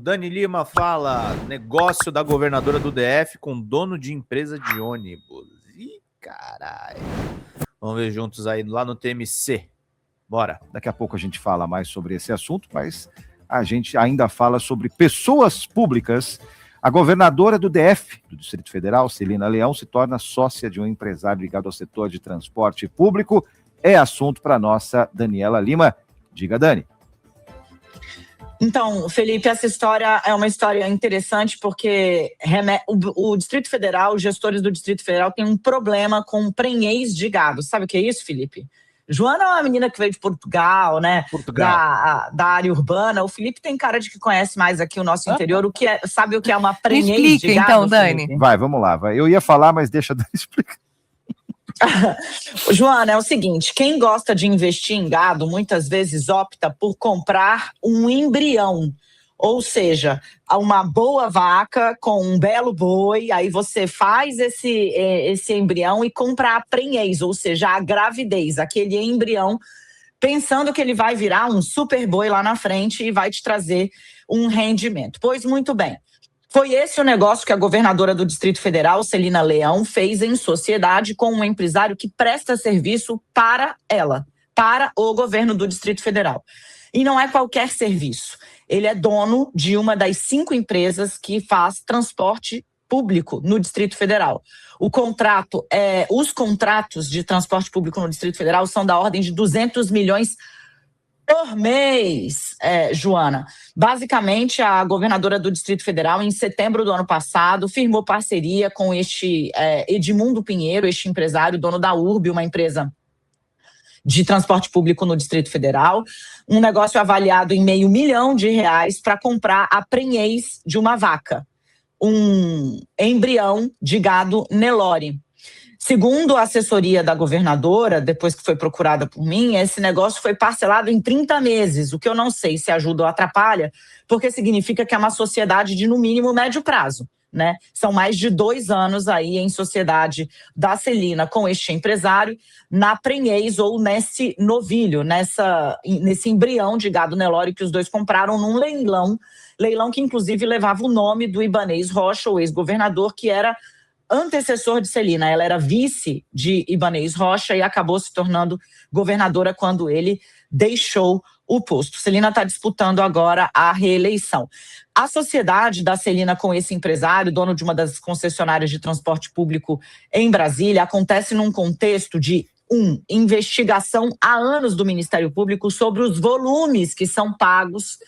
Dani Lima fala, negócio da governadora do DF com dono de empresa de ônibus. Ih, caralho. Vamos ver juntos aí lá no TMC. Bora. Daqui a pouco a gente fala mais sobre esse assunto, mas a gente ainda fala sobre pessoas públicas. A governadora do DF, do Distrito Federal, Celina Leão, se torna sócia de um empresário ligado ao setor de transporte público. É assunto para nossa Daniela Lima. Diga, Dani. Então, Felipe, essa história é uma história interessante porque o Distrito Federal, os gestores do Distrito Federal têm um problema com prenhez de gado. Sabe o que é isso, Felipe? Joana é uma menina que veio de Portugal, né? Da área urbana. O Felipe tem cara de que conhece mais aqui o nosso interior. Sabe o que é uma prenhez explica, de gado, então, Dani. Felipe? Vai, vamos lá. Vai. Eu ia falar, mas deixa a Dani explicar. Joana, é o seguinte, quem gosta de investir em gado muitas vezes opta por comprar um embrião, ou seja, uma boa vaca com um belo boi, aí você faz esse embrião e compra a prenhez, ou seja, a gravidez, aquele embrião, pensando que ele vai virar um super boi lá na frente e vai te trazer um rendimento. Pois muito bem. Foi esse o negócio que a governadora do Distrito Federal, Celina Leão, fez em sociedade com um empresário que presta serviço para ela, para o governo do Distrito Federal. E não é qualquer serviço. Ele é dono de uma das 5 empresas que faz transporte público no Distrito Federal. Os contratos de transporte público no Distrito Federal são da ordem de 200 milhões por mês, Joana. Basicamente, a governadora do Distrito Federal, em setembro do ano passado, firmou parceria com este Edmundo Pinheiro, este empresário, dono da URB, uma empresa de transporte público no Distrito Federal, um negócio avaliado em R$500 mil para comprar a prenhez de uma vaca, um embrião de gado Nelore. Segundo a assessoria da governadora, depois que foi procurada por mim, esse negócio foi parcelado em 30 meses, o que eu não sei se ajuda ou atrapalha, porque significa que é uma sociedade de, no mínimo, médio prazo, né? São mais de 2 anos aí em sociedade da Celina com este empresário, na prenhez ou nesse novilho, nesse embrião de gado Nelore que os dois compraram num leilão que inclusive levava o nome do Ibanez Rocha, o ex-governador, que era antecessor de Celina. Ela era vice de Ibanez Rocha e acabou se tornando governadora quando ele deixou o posto. Celina está disputando agora a reeleição. A sociedade da Celina com esse empresário, dono de uma das concessionárias de transporte público em Brasília, acontece num contexto de investigação há anos do Ministério Público sobre os volumes que são pagos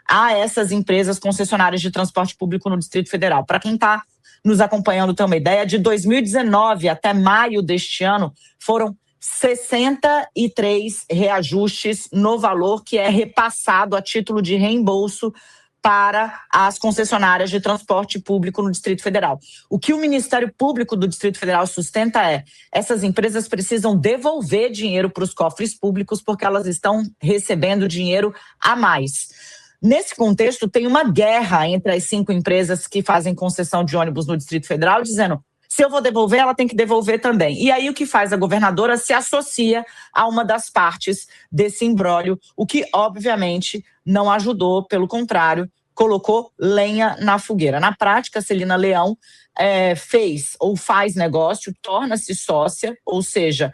a essas empresas concessionárias de transporte público no Distrito Federal. Para quem está nos acompanhando ter uma ideia, de 2019 até maio deste ano, foram 63 reajustes no valor que é repassado a título de reembolso para as concessionárias de transporte público no Distrito Federal. O que o Ministério Público do Distrito Federal sustenta essas empresas precisam devolver dinheiro para os cofres públicos porque elas estão recebendo dinheiro a mais. Nesse contexto, tem uma guerra entre as 5 empresas que fazem concessão de ônibus no Distrito Federal, dizendo, se eu vou devolver, ela tem que devolver também. E aí o que faz a governadora se associa a uma das partes desse imbróglio, o que obviamente não ajudou, pelo contrário, colocou lenha na fogueira. Na prática, Celina Leão fez ou faz negócio, torna-se sócia, ou seja,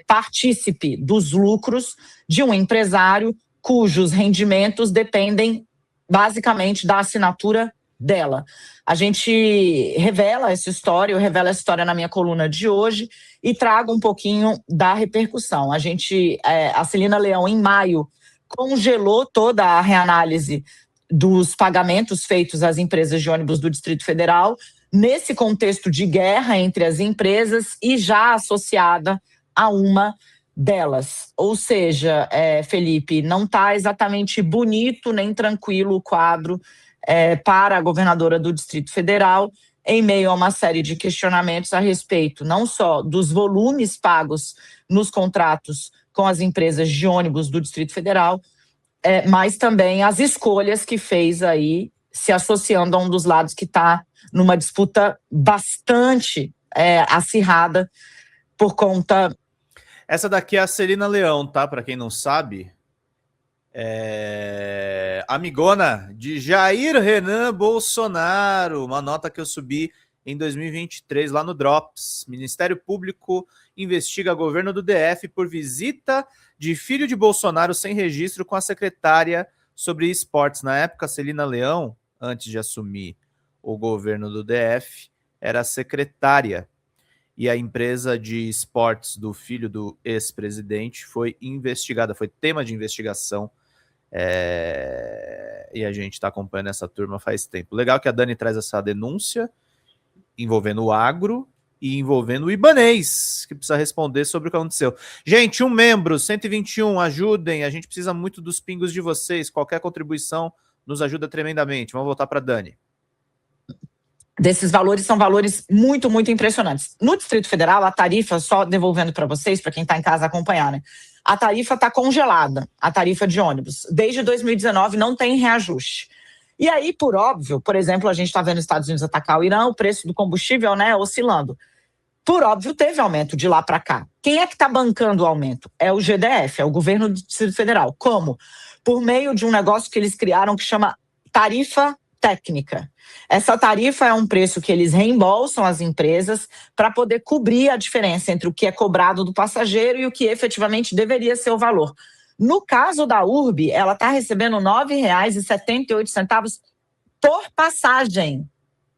partícipe dos lucros de um empresário cujos rendimentos dependem basicamente da assinatura dela. A gente revela essa história, eu revelo essa história na minha coluna de hoje e trago um pouquinho da repercussão. A Celina Leão, em maio, congelou toda a reanálise dos pagamentos feitos às empresas de ônibus do Distrito Federal, nesse contexto de guerra entre as empresas e já associada a uma delas. Ou seja, Felipe, não está exatamente bonito nem tranquilo o quadro para a governadora do Distrito Federal, em meio a uma série de questionamentos a respeito não só dos volumes pagos nos contratos com as empresas de ônibus do Distrito Federal, mas também as escolhas que fez aí, se associando a um dos lados que está numa disputa bastante acirrada por conta... Essa daqui é a Celina Leão, tá? Para quem não sabe, Amigona, de Jair Renan Bolsonaro, uma nota que eu subi em 2023 lá no Drops. Ministério Público investiga governo do DF por visita de filho de Bolsonaro sem registro com a secretária sobre esportes. Na época, Celina Leão, antes de assumir o governo do DF, era secretária. E a empresa de esportes do filho do ex-presidente foi investigada, foi tema de investigação. E a gente está acompanhando essa turma faz tempo. Legal que a Dani traz essa denúncia envolvendo o agro e envolvendo o Ibanez, que precisa responder sobre o que aconteceu. Gente, um membro, 121, ajudem, a gente precisa muito dos pingos de vocês, qualquer contribuição nos ajuda tremendamente. Vamos voltar para a Dani. Desses valores são valores muito, muito impressionantes. No Distrito Federal, a tarifa, só devolvendo para vocês, para quem está em casa acompanhar, né? A tarifa está congelada, a tarifa de ônibus. Desde 2019 não tem reajuste. E aí, por óbvio, por exemplo, a gente está vendo os Estados Unidos atacar o Irã, o preço do combustível, né, oscilando. Por óbvio, teve aumento de lá para cá. Quem é que está bancando o aumento? É o GDF, é o governo do Distrito Federal. Como? Por meio de um negócio que eles criaram que chama tarifa técnica. Essa tarifa é um preço que eles reembolsam as empresas para poder cobrir a diferença entre o que é cobrado do passageiro e o que efetivamente deveria ser o valor. No caso da URB, ela está recebendo R$ 9,78 por passagem.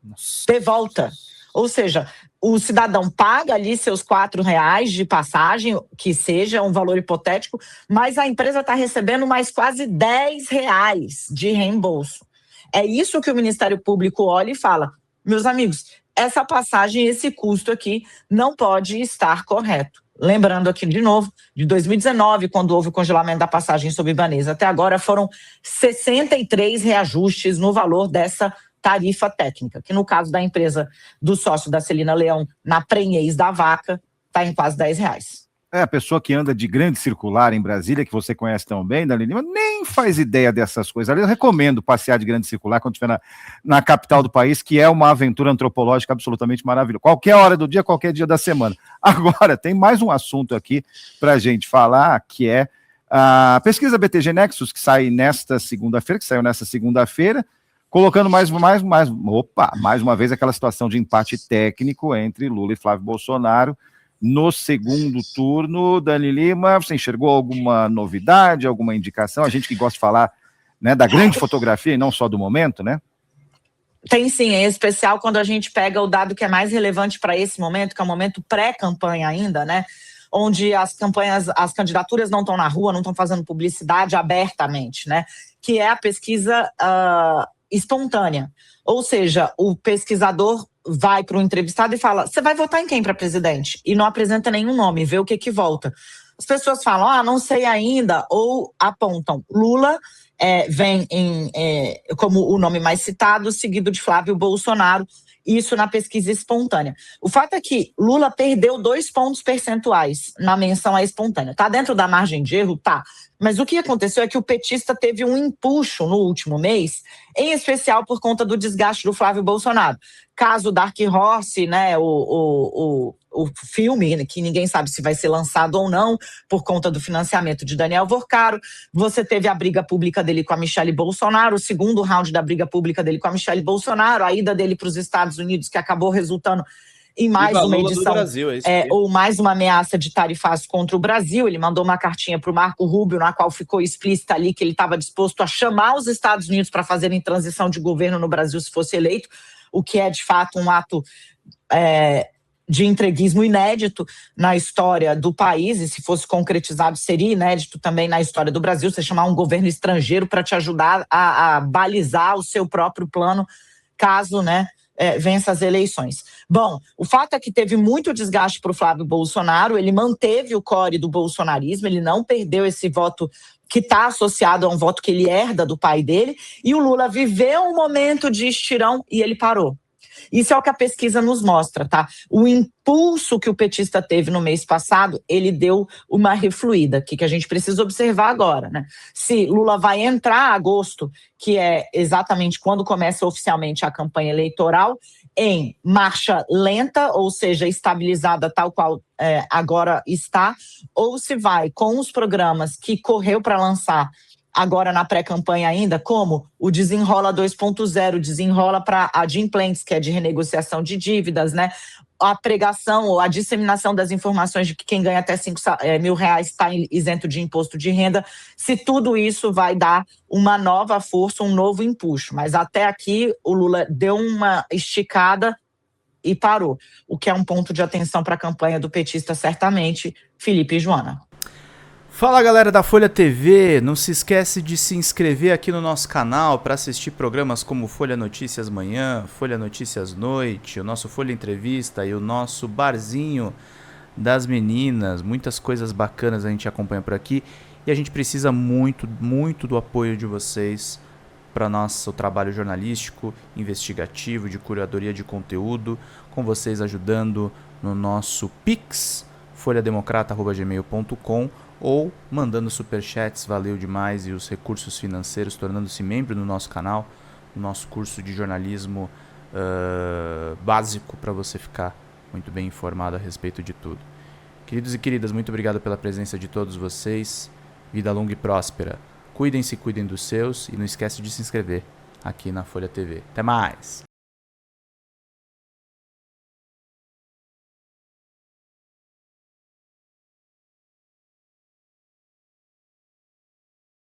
Nossa. De volta. Ou seja, o cidadão paga ali seus R$4 de passagem, que seja um valor hipotético, mas a empresa está recebendo mais quase R$10 de reembolso. É isso que o Ministério Público olha e fala: meus amigos, essa passagem, esse custo aqui não pode estar correto. Lembrando aqui de novo, de 2019, quando houve o congelamento da passagem sob Ibanez, até agora foram 63 reajustes no valor dessa tarifa técnica, que no caso da empresa do sócio da Celina Leão, na prenhez da vaca, está em quase R$10. A pessoa que anda de grande circular em Brasília, que você conhece tão bem, Dani Lima, nem faz ideia dessas coisas. Eu recomendo passear de grande circular quando estiver na capital do país, que é uma aventura antropológica absolutamente maravilhosa. Qualquer hora do dia, qualquer dia da semana. Agora, tem mais um assunto aqui para a gente falar, que é a pesquisa BTG Nexus, que sai nesta segunda-feira, que saiu nesta segunda-feira, colocando mais uma vez aquela situação de empate técnico entre Lula e Flávio Bolsonaro. No segundo turno, Dani Lima, você enxergou alguma novidade, alguma indicação? A gente que gosta de falar, né, da grande fotografia e não só do momento, né? Tem sim, em especial quando a gente pega o dado que é mais relevante para esse momento, que é o momento pré-campanha ainda, né? Onde as campanhas, as candidaturas não estão na rua, não estão fazendo publicidade abertamente, né? Que é a pesquisa espontânea. Ou seja, o pesquisador vai para o entrevistado e fala: você vai votar em quem para presidente? E não apresenta nenhum nome, vê o que volta. As pessoas falam: não sei ainda, ou apontam. Lula vem como o nome mais citado, seguido de Flávio Bolsonaro, isso na pesquisa espontânea. O fato é que Lula perdeu 2 pontos percentuais na menção à espontânea. Está dentro da margem de erro? Tá. Mas o que aconteceu é que o petista teve um empuxo no último mês, em especial por conta do desgaste do Flávio Bolsonaro. Caso Dark Horse, né, o filme, que ninguém sabe se vai ser lançado ou não, por conta do financiamento de Daniel Vorcaro. Você teve a briga pública dele com a Michelle Bolsonaro, o segundo round da briga pública dele com a Michelle Bolsonaro, a ida dele para os Estados Unidos, que acabou resultando em mais uma edição, ou mais uma ameaça de tarifaço contra o Brasil. Ele mandou uma cartinha para o Marco Rubio, na qual ficou explícita ali que ele estava disposto a chamar os Estados Unidos para fazerem transição de governo no Brasil se fosse eleito, o que é, de fato, um ato de entreguismo inédito na história do país, e se fosse concretizado seria inédito também na história do Brasil, você chamar um governo estrangeiro para te ajudar a balizar o seu próprio plano, caso, né, vença as eleições. Bom, o fato é que teve muito desgaste para o Flávio Bolsonaro, ele manteve o core do bolsonarismo, ele não perdeu esse voto que está associado a um voto que ele herda do pai dele, e o Lula viveu um momento de estirão e ele parou. Isso é o que a pesquisa nos mostra, tá? O impulso que o petista teve no mês passado, ele deu uma refluída, que a gente precisa observar agora, né? Se Lula vai entrar em agosto, que é exatamente quando começa oficialmente a campanha eleitoral, em marcha lenta, ou seja, estabilizada tal qual agora está, ou se vai com os programas que correu para lançar agora na pré-campanha ainda, como o Desenrola 2.0, Desenrola para a Adimplentes, que é de renegociação de dívidas, né? A pregação ou a disseminação das informações de que quem ganha até R$5.000 está isento de imposto de renda, se tudo isso vai dar uma nova força, um novo empuxo. Mas até aqui o Lula deu uma esticada e parou, o que é um ponto de atenção para a campanha do petista, certamente, Felipe e Joana. Fala galera da Folha TV, não se esquece de se inscrever aqui no nosso canal para assistir programas como Folha Notícias Manhã, Folha Notícias Noite, o nosso Folha Entrevista e o nosso Barzinho das Meninas. Muitas coisas bacanas a gente acompanha por aqui e a gente precisa muito, muito do apoio de vocês para nosso trabalho jornalístico, investigativo, de curadoria de conteúdo, com vocês ajudando no nosso Pix, folhademocrata@gmail.com, ou mandando superchats, valeu demais, e os recursos financeiros, tornando-se membro do nosso canal, no nosso curso de jornalismo básico, para você ficar muito bem informado a respeito de tudo. Queridos e queridas, muito obrigado pela presença de todos vocês, vida longa e próspera. Cuidem-se, cuidem dos seus, e não esquece de se inscrever aqui na Folha TV. Até mais!